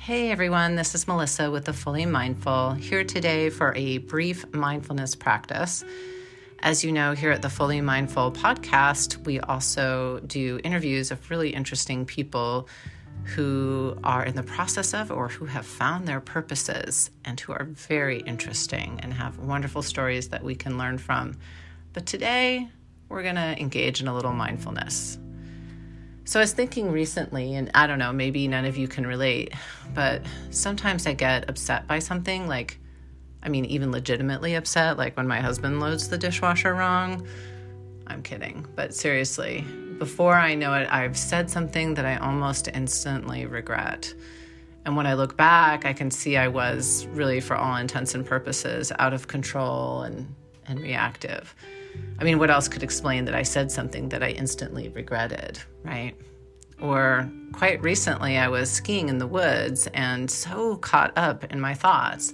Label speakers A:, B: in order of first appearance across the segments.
A: Hey everyone, this is Melissa with the Fully Mindful, here today for a brief mindfulness practice. As you know, here at the Fully Mindful podcast, we also do interviews of really interesting people who are in the process of or who have found their purposes and who are very interesting and have wonderful stories that we can learn from. But today, we're going to engage in a little mindfulness. So I was thinking recently, and I don't know, maybe none of you can relate, but sometimes I get upset by something, even legitimately upset, like when my husband loads the dishwasher wrong. I'm kidding, but seriously, before I know it, I've said something that I almost instantly regret. And when I look back, I can see I was really, for all intents and purposes, out of control and reactive. What else could explain that I said something that I instantly regretted, right? Or quite recently, I was skiing in the woods and so caught up in my thoughts.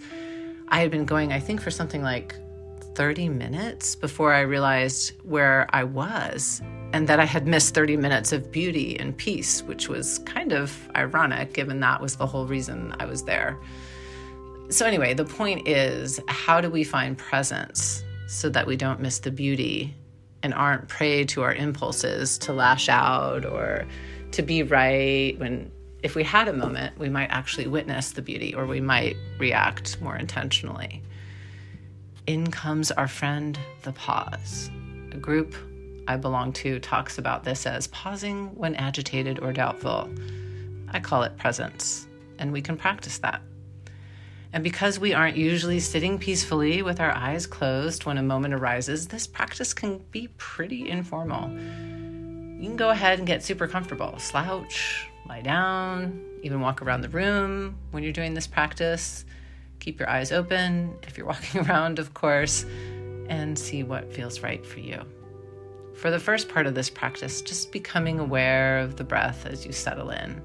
A: I had been going, I think, for something like 30 minutes before I realized where I was and that I had missed 30 minutes of beauty and peace, which was kind of ironic given that was the whole reason I was there. So anyway, the point is, how do we find presence so that we don't miss the beauty and aren't prey to our impulses to lash out or to be right when, if we had a moment, we might actually witness the beauty or we might react more intentionally. In comes our friend, the pause. A group I belong to talks about this as pausing when agitated or doubtful. I call it presence, and we can practice that. And because we aren't usually sitting peacefully with our eyes closed when a moment arises, this practice can be pretty informal. You can go ahead and get super comfortable. Slouch, lie down, even walk around the room when you're doing this practice. Keep your eyes open if you're walking around, of course, and see what feels right for you. For the first part of this practice, just becoming aware of the breath as you settle in.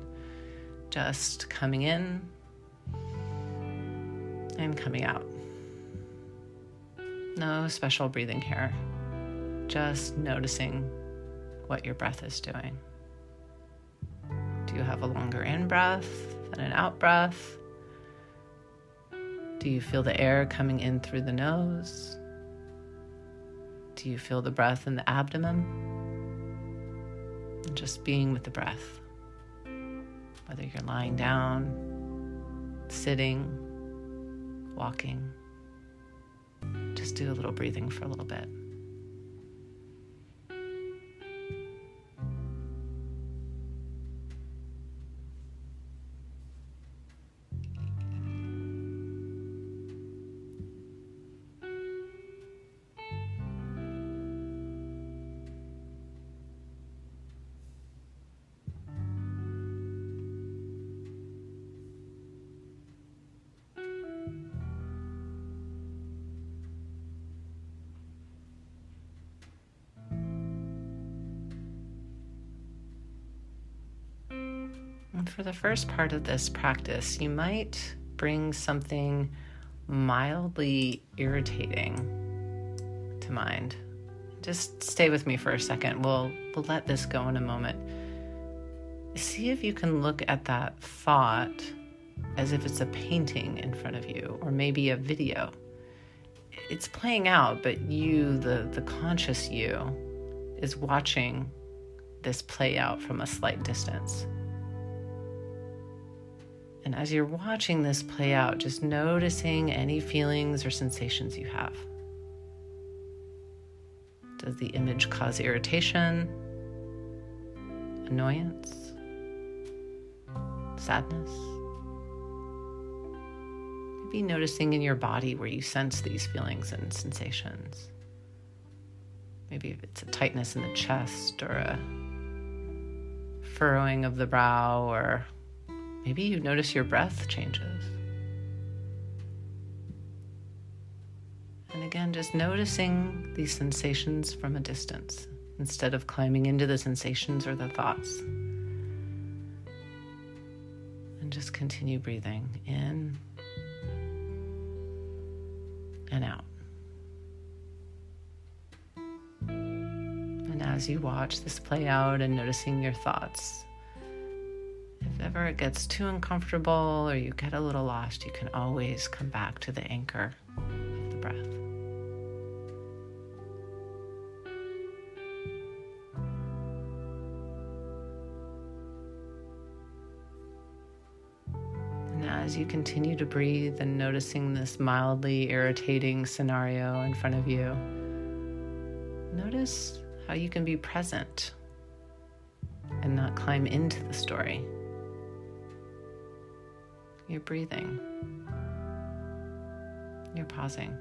A: Just coming in and coming out. No special breathing here. Just noticing what your breath is doing. Do you have a longer in-breath than an out-breath? Do you feel the air coming in through the nose? Do you feel the breath in the abdomen? And just being with the breath. Whether you're lying down, sitting, walking, just do a little breathing for a little bit. And for the first part of this practice, you might bring something mildly irritating to mind. Just stay with me for a second. We'll let this go in a moment. See if you can look at that thought as if it's a painting in front of you, or maybe a video. It's playing out, but you, the conscious you, is watching this play out from a slight distance. And as you're watching this play out, just noticing any feelings or sensations you have. Does the image cause irritation, annoyance, sadness? Maybe noticing in your body where you sense these feelings and sensations. Maybe if it's a tightness in the chest or a furrowing of the brow, or maybe you notice your breath changes. And again, just noticing these sensations from a distance instead of climbing into the sensations or the thoughts. And just continue breathing in and out. And as you watch this play out and noticing your thoughts, if If ever it gets too uncomfortable or you get a little lost, you can always come back to the anchor of the breath. And as you continue to breathe and noticing this mildly irritating scenario in front of you, notice how you can be present and not climb into the story. You're breathing. You're pausing.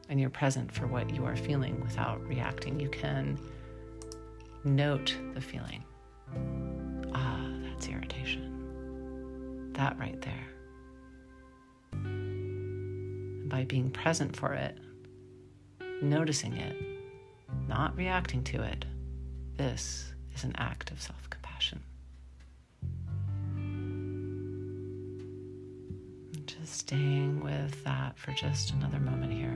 A: And you're present for what you are feeling without reacting. You can note the feeling. That's irritation. That right there. And by being present for it, noticing it, not reacting to it, this is an act of self-compassion. Just staying with that for just another moment here.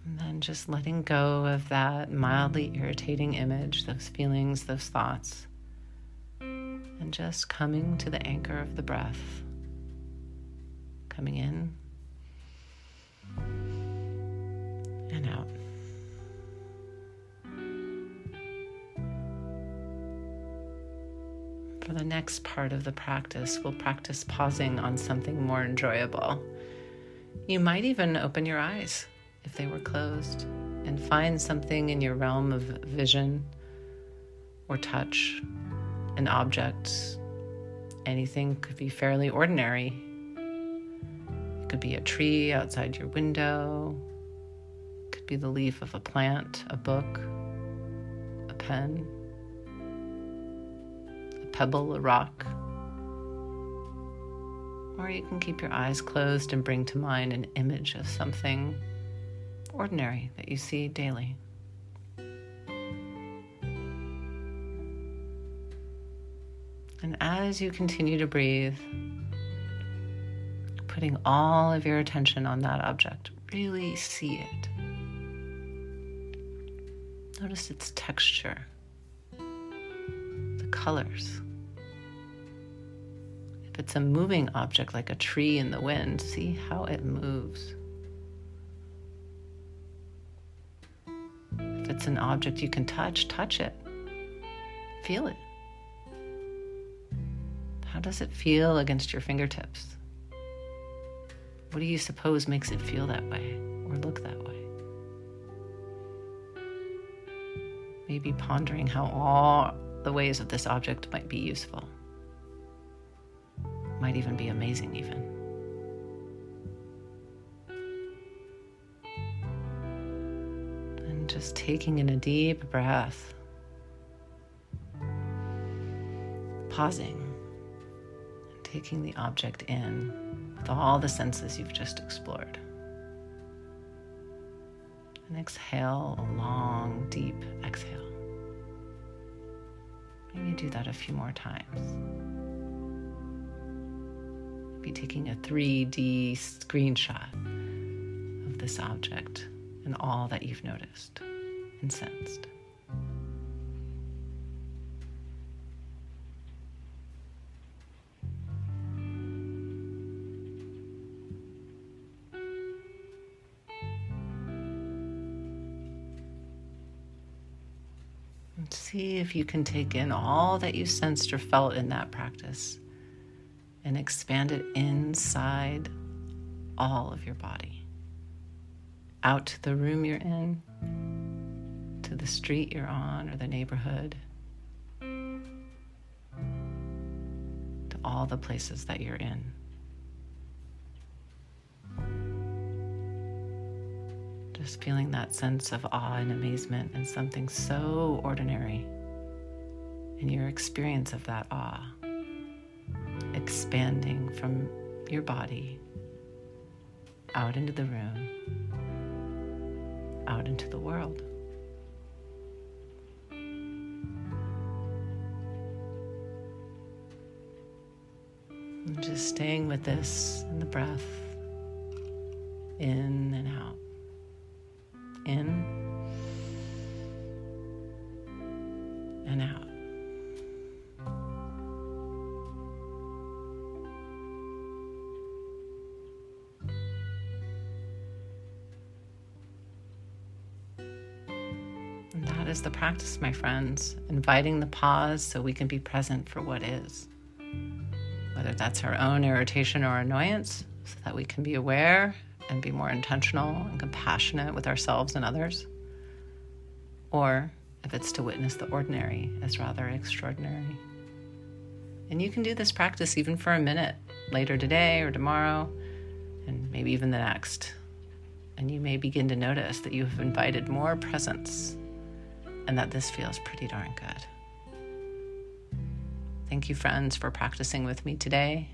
A: And then just letting go of that mildly irritating image, those feelings, those thoughts. And just coming to the anchor of the breath. Coming in and out. For the next part of the practice, we'll practice pausing on something more enjoyable. You might even open your eyes if they were closed and find something in your realm of vision or touch. An object, anything could be fairly ordinary. It could be a tree outside your window. It could be the leaf of a plant, a book, a pen, a pebble, a rock. Or you can keep your eyes closed and bring to mind an image of something ordinary that you see daily. And as you continue to breathe, putting all of your attention on that object, really see it. Notice its texture, the colors. If it's a moving object like a tree in the wind, see how it moves. If it's an object you can touch it. Feel it. How does it feel against your fingertips? What do you suppose makes it feel that way or look that way? Maybe pondering how all the ways of this object might be useful. Might even be amazing even. And just taking in a deep breath. Pausing. Taking the object in with all the senses you've just explored. And exhale a long, deep exhale. Maybe do that a few more times. Maybe taking a 3D screenshot of this object and all that you've noticed and sensed. See if you can take in all that you sensed or felt in that practice and expand it inside all of your body. Out to the room you're in, to the street you're on or the neighborhood, to all the places that you're in. Just feeling that sense of awe and amazement in something so ordinary, and your experience of that awe expanding from your body out into the room, out into the world. And just staying with this in the breath, in and out, in and out. And that is the practice, my friends, inviting the pause so we can be present for what is. Whether that's our own irritation or annoyance, so that we can be aware and be more intentional and compassionate with ourselves and others. Or if it's to witness the ordinary as rather extraordinary. And you can do this practice even for a minute later today or tomorrow, and maybe even the next. And you may begin to notice that you have invited more presence and that this feels pretty darn good. Thank you, friends, for practicing with me today.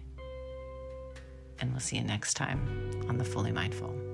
A: And we'll see you next time on The Fully Mindful.